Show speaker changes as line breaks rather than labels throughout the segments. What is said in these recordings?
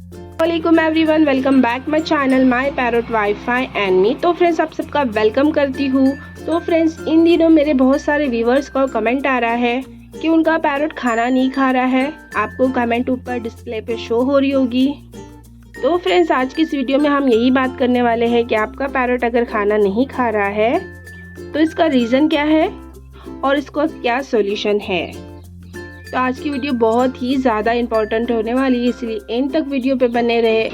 वालेकुम everyone, welcome back my channel my parrot wifi and me. तो friends, आप सबका वेलकम करती हूँ। तो फ्रेंड्स, इन दिनों मेरे बहुत सारे व्यूवर्स का कमेंट आ रहा है कि उनका पैरट खाना नहीं खा रहा है। आपको कमेंट ऊपर डिस्प्ले पे शो हो रही होगी। तो फ्रेंड्स, आज की इस वीडियो में हम यही बात करने वाले हैं कि आपका पैरट अगर खाना नहीं खा रहा है तो इसका रीज़न क्या है और इसका क्या सॉल्यूशन है। तो आज की वीडियो बहुत ही ज़्यादा इम्पोर्टेंट होने वाली है, इसलिए एंड तक वीडियो पे बने रहे।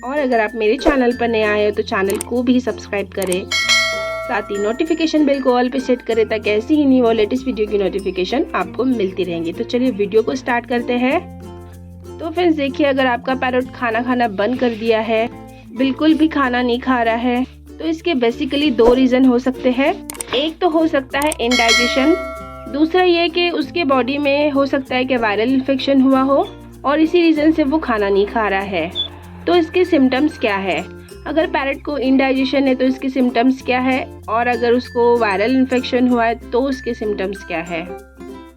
और अगर आप मेरे चैनल पर नए आए हो तो चैनल को भी सब्सक्राइब करें, साथ ही नोटिफिकेशन बेल को ऑल पे सेट करें ताकि ऐसी ही न्यू और लेटेस्ट वीडियो की नोटिफिकेशन आपको मिलती रहेंगी। तो चलिए वीडियो को स्टार्ट करते हैं। तो फ्रेंड्स देखिए, अगर आपका पैरट खाना बंद कर दिया है, बिल्कुल भी खाना नहीं खा रहा है, तो इसके बेसिकली दो रीज़न हो सकते हैं। एक तो हो सकता है इंडाइजेशन, दूसरा ये कि उसके बॉडी में हो सकता है कि वायरल इन्फेक्शन हुआ हो और इसी रीज़न से वो खाना नहीं खा रहा है। तो इसके सिम्टम्स क्या है? अगर पैरट को इंडाइजेशन है तो इसके सिम्टम्स क्या है, और अगर उसको वायरल इन्फेक्शन हुआ है तो उसके सिम्टम्स क्या है,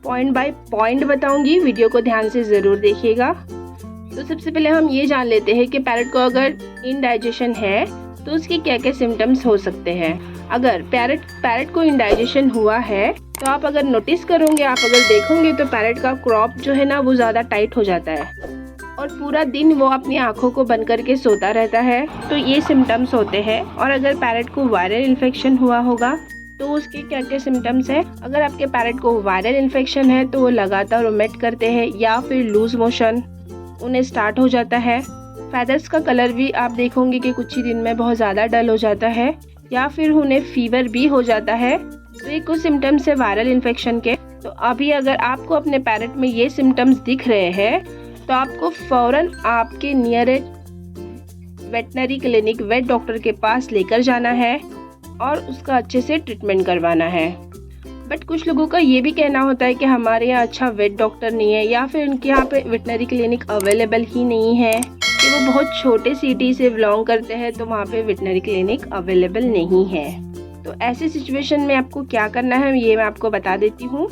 पॉइंट बाय पॉइंट बताऊंगी। वीडियो को ध्यान से ज़रूर देखिएगा। तो सबसे पहले हम ये जान लेते हैं कि पैरट को अगर इंडाइजेशन है तो उसके क्या क्या सिम्टम्स हो सकते हैं। अगर पैरट को इंडाइजेशन हुआ है तो आप अगर नोटिस करोगे, आप अगर देखोगे तो पैरट का क्रॉप जो है ना वो ज़्यादा टाइट हो जाता है और पूरा दिन वो अपनी आँखों को बंद करके सोता रहता है। तो ये सिम्टम्स होते हैं। और अगर पैरट को वायरल इन्फेक्शन हुआ होगा तो उसके क्या क्या सिम्टम्स हैं। अगर आपके पैरट को वायरल इन्फेक्शन है तो वो लगातार वोमिट करते हैं या फिर लूज मोशन उन्हें स्टार्ट हो जाता है। फैदर्स का कलर भी आप देखोगे कि कुछ ही दिन में बहुत ज़्यादा डल हो जाता है, या फिर उन्हें फीवर भी हो जाता है। तो ये कुछ सिम्टम्स है वायरल इन्फेक्शन के। तो अभी अगर आपको अपने पैरट में ये सिम्टम्स दिख रहे हैं तो आपको फ़ौरन आपके nearest veterinary clinic, vet doctor के पास लेकर जाना है और उसका अच्छे से ट्रीटमेंट करवाना है। बट कुछ लोगों का ये भी कहना होता है कि हमारे यहाँ अच्छा वेट डॉक्टर नहीं है, या फिर उनके यहाँ पे वेटनरी क्लिनिक अवेलेबल ही नहीं है, कि वो बहुत छोटे सिटी से बिलोंग करते हैं तो वहाँ पे वेटनरी क्लिनिक अवेलेबल नहीं है। तो ऐसे सिचुएशन में आपको क्या करना है ये मैं आपको बता देती हूँ।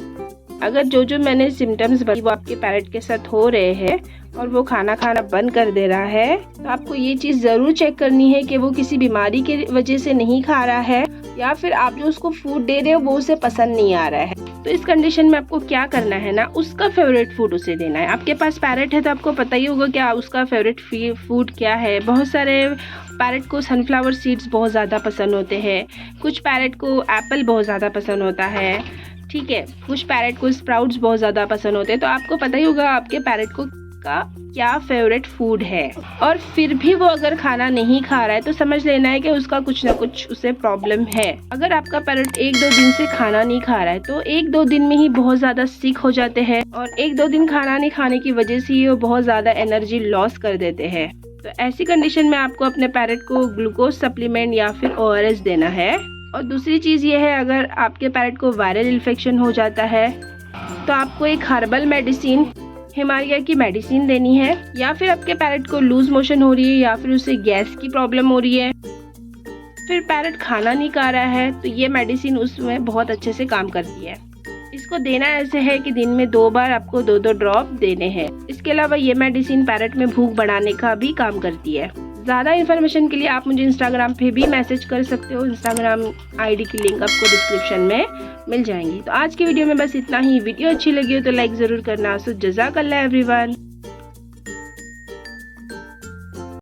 अगर जो मैंने सिम्टम्स बताए वो आपके पैरट के साथ हो रहे हैं और वो खाना बंद कर दे रहा है, तो आपको ये चीज़ ज़रूर चेक करनी है कि वो किसी बीमारी की वजह से नहीं खा रहा है, या फिर आप जो उसको फूड दे रहे हो वो उसे पसंद नहीं आ रहा है। तो इस कंडीशन में आपको क्या करना है ना, उसका फेवरेट फूड उसे देना है। आपके पास पैरट है तो आपको पता ही होगा कि उसका फेवरेट फूड क्या है। बहुत सारे पैरट को सनफ्लावर सीड्स बहुत ज़्यादा पसंद होते हैं, कुछ पैरट को एप्पल बहुत ज़्यादा पसंद होता है, ठीक है, कुछ पैरट को स्प्राउट्स बहुत ज़्यादा पसंद होते हैं। तो आपको पता ही होगा आपके पैरट को का क्या फेवरेट फूड है। और फिर भी वो अगर खाना नहीं खा रहा है तो समझ लेना है कि उसका कुछ ना कुछ उसे प्रॉब्लम है। अगर आपका पैरट 1-2 दिन से खाना नहीं खा रहा है तो 1-2 दिन में ही बहुत ज़्यादा सिक हो जाते हैं, और 1-2 दिन खाना नहीं खाने की वजह से ही वो बहुत ज़्यादा एनर्जी लॉस कर देते हैं। तो ऐसी कंडीशन में आपको अपने पैरट को ग्लूकोज सप्लीमेंट या फिर ORS देना है। और दूसरी चीज़ ये है, अगर आपके पैरट को वायरल इन्फेक्शन हो जाता है तो आपको एक हर्बल मेडिसिन, हिमालय की मेडिसिन देनी है। या फिर आपके पैरट को लूज मोशन हो रही है या फिर उसे गैस की प्रॉब्लम हो रही है, फिर पैरट खाना नहीं खा रहा है, तो ये मेडिसिन उसमें बहुत अच्छे से काम करती है। इसको देना ऐसे है कि दिन में 2 बार आपको 2-2 ड्रॉप देने हैं। इसके अलावा ये मेडिसिन पैरट में भूख बढ़ाने का भी काम करती है। ज़्यादा इन्फॉर्मेशन के लिए आप मुझे इंस्टाग्राम पे भी मैसेज कर सकते हो। इंस्टाग्राम आईडी की लिंक आपको डिस्क्रिप्शन में मिल जाएंगी। तो आज की वीडियो में बस इतना ही। वीडियो अच्छी लगी हो तो लाइक ज़रूर करना। सो जज़ाकल्लाह एवरीवन।